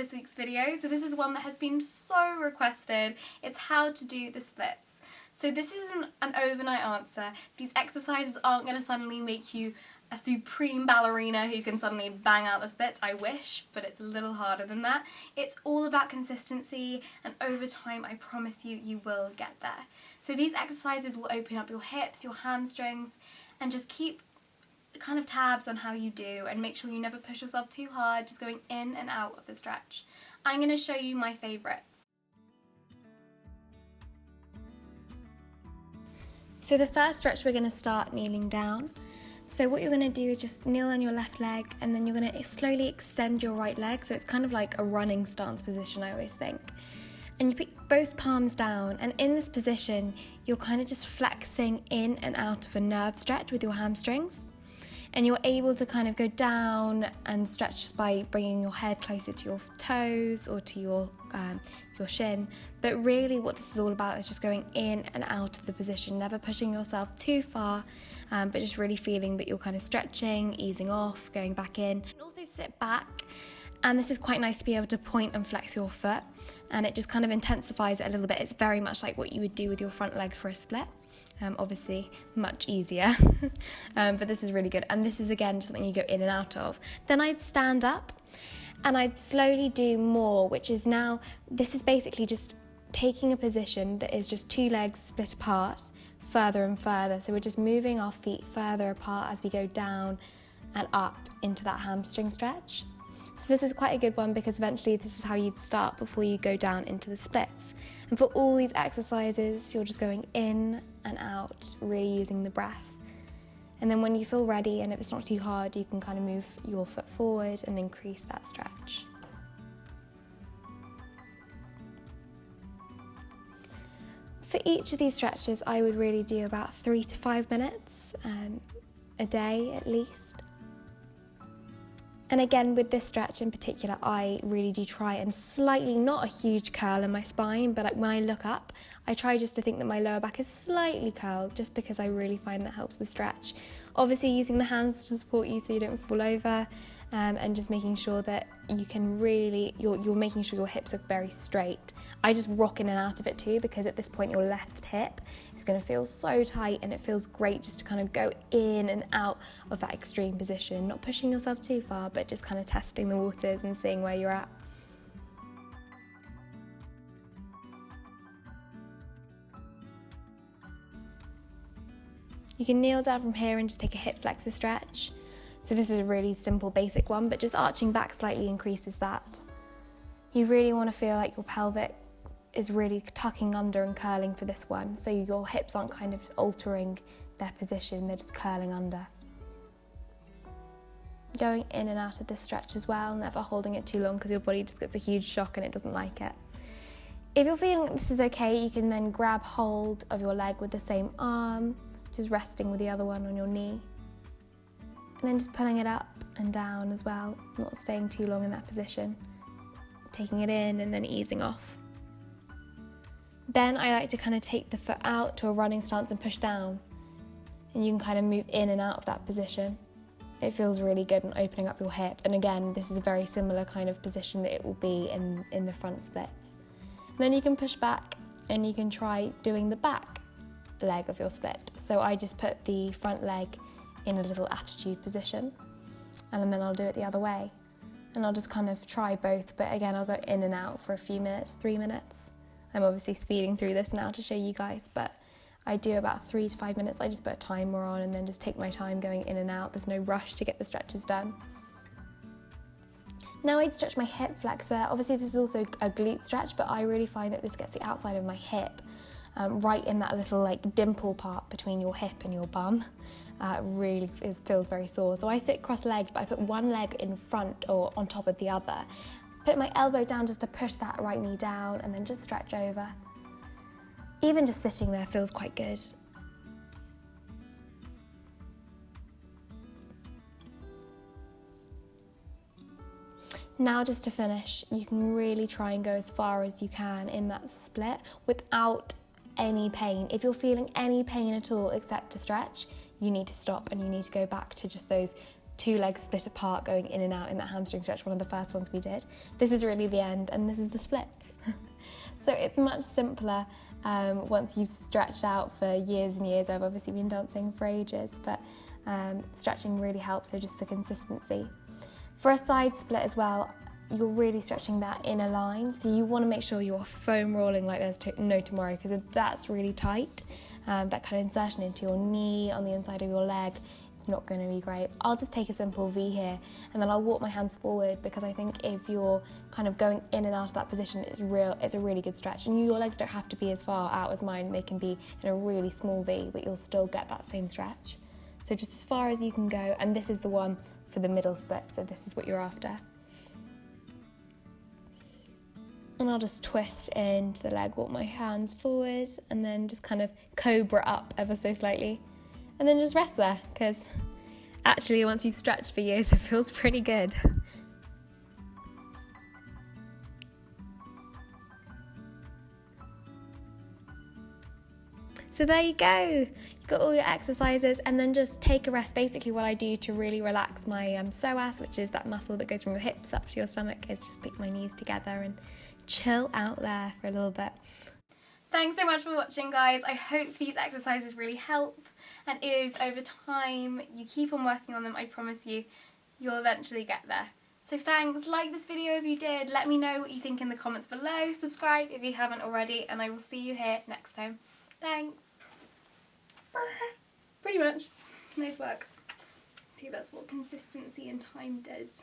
this week's video. So this is one that has been so requested. It's how to do the splits. So this isn't an overnight answer. These exercises aren't going to suddenly make you a supreme ballerina who can suddenly bang out the splits. I wish, but it's a little harder than that. It's all about consistency, and over time, I promise you, you will get there. So these exercises will open up your hips, your hamstrings, and just keep kind of tabs on how you do, and make sure you never push yourself too hard, just going in and out of the stretch. I'm going to show you my favourites. So the first stretch, we're going to start kneeling down. So what you're going to do is just kneel on your left leg, and then you're going to slowly extend your right leg. So it's kind of like a running stance position, I always think. And you put both palms down, and in this position, you're kind of just flexing in and out of a nerve stretch with your hamstrings. And you're able to kind of go down and stretch just by bringing your head closer to your toes or to your shin. But really what this is all about is just going in and out of the position, never pushing yourself too far, but just really feeling that you're kind of stretching, easing off, going back in. And also sit back. And this is quite nice to be able to point and flex your foot, and it just kind of intensifies it a little bit. It's very much like what you would do with your front leg for a split. Obviously much easier, but this is really good. And this is again something you go in and out of. Then I'd stand up and I'd slowly do more, which is now, this is basically just taking a position that is just two legs split apart further and further. So we're just moving our feet further apart as we go down and up into that hamstring stretch. So this is quite a good one because eventually this is how you'd start before you go down into the splits. And for all these exercises, you're just going in and out, really using the breath. And then when you feel ready, and if it's not too hard, you can kind of move your foot forward and increase that stretch. For each of these stretches, I would really do about 3 to 5 minutes a day at least. And again, with this stretch in particular, I really do try and slightly, not a huge curl in my spine, but when I look up, I try just to think that my lower back is slightly curled, just because I really find that helps the stretch. Obviously using the hands to support you so you don't fall over, and just making sure that you can really, you're making sure your hips are very straight. I just rock in and out of it too, because at this point your left hip is going to feel so tight, and it feels great just to kind of go in and out of that extreme position, not pushing yourself too far, but just kind of testing the waters and seeing where you're at. You can kneel down from here and just take a hip flexor stretch. So this is a really simple basic one, but just arching back slightly increases that. You really want to feel like your pelvic is really tucking under and curling for this one, so your hips aren't kind of altering their position, they're just curling under. Going in and out of this stretch as well, never holding it too long because your body just gets a huge shock and it doesn't like it. If you're feeling like this is okay, you can then grab hold of your leg with the same arm, just resting with the other one on your knee. And then just pulling it up and down as well, not staying too long in that position. Taking it in and then easing off. Then I like to kind of take the foot out to a running stance and push down. And you can kind of move in and out of that position. It feels really good in opening up your hip. And again, this is a very similar kind of position that it will be in the front splits. And then you can push back and you can try doing the back leg of your split. So I just put the front leg in a little attitude position, and then I'll do it the other way, and I'll just kind of try both, but again I'll go in and out for a few minutes, 3 minutes. I'm obviously speeding through this now to show you guys, but I do about 3 to 5 minutes. I just put a timer on and then just take my time going in and out. There's no rush to get the stretches done. Now I'd stretch my hip flexor. Obviously this is also a glute stretch, but I really find that this gets the outside of my hip right in that little like dimple part between your hip and your bum. Really feels very sore. So I sit cross-legged, but I put one leg in front or on top of the other. Put my elbow down just to push that right knee down, and then just stretch over. Even just sitting there feels quite good. Now just to finish, you can really try and go as far as you can in that split without any pain. If you're feeling any pain at all except to stretch, you need to stop and you need to go back to just those 2 legs split apart going in and out in that hamstring stretch, one of the first ones we did. This is really the end, and this is the splits. So it's much simpler once you've stretched out for years and years. I've obviously been dancing for ages, but stretching really helps, so just the consistency. For a side split as well, you're really stretching that inner line, so you want to make sure you're foam rolling like there's no tomorrow, because if that's really tight, that kind of insertion into your knee on the inside of your leg, it's not going to be great. I'll just take a simple V here, and then I'll walk my hands forward, because I think if you're kind of going in and out of that position, it's a really good stretch, and your legs don't have to be as far out as mine. They can be in a really small V, but you'll still get that same stretch. So just as far as you can go, and this is the one for the middle split, so this is what you're after. And I'll just twist into the leg, walk my hands forward, and then just kind of cobra up ever so slightly. And then just rest there, because actually once you've stretched for years, it feels pretty good. So there you go, you've got all your exercises, and then just take a rest. Basically what I do to really relax my psoas, which is that muscle that goes from your hips up to your stomach, is just pick my knees together and chill out there for a little bit. Thanks so much for watching, guys. I hope these exercises really help, and if over time you keep on working on them, I promise you'll eventually get there. So thanks, like this video if you did, let me know what you think in the comments below, subscribe if you haven't already, and I will see you here next time. Thanks. Pretty much. Nice work. See, that's what consistency and time does.